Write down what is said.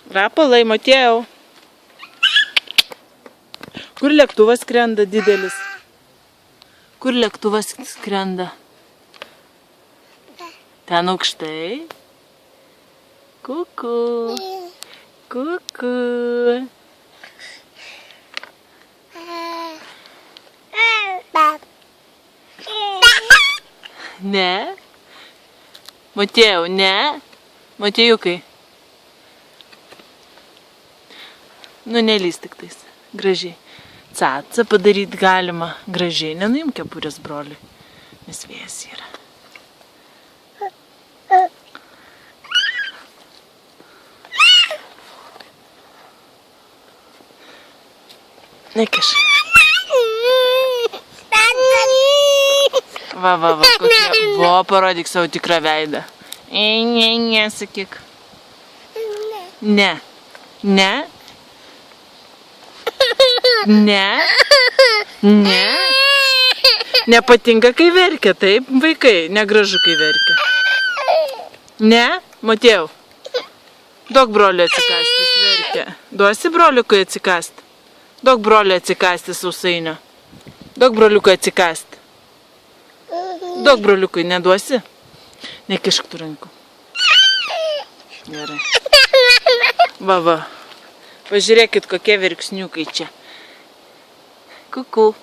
Rapolai, Motiejau. Kur lėktuvas skrenda didelis? Kur lėktuvas skrenda? Ten aukštai. Kuku. Kuku. Ne? Motiejau, ne? Motiejukai. Nu, nelys tik tais. Gražiai. Caca padaryti galima. Gražiai. Nenuim kepurės, broliui. Nes vėjas yra. Nekiš. Va, kokie. Vo, parodyk savo tikrą veidą. Ne, sakyk. Ne. Ne. Ne. Ne. Nepatinka, kai verkia, taip, vaikai. Negražu, kai verkia. Ne, Motiejau. Duok broliui atsikąsti, jis verkia. Duosi broliukui atsikąsti. Duok broliui atsikąsti sausainio. Duok broliukui atsikąsti. Duok broliukui, neduosi? Nekišk tų rankų. Gerai. Va. Pažiūrėkit, kokie verksniukai čia. Kuku.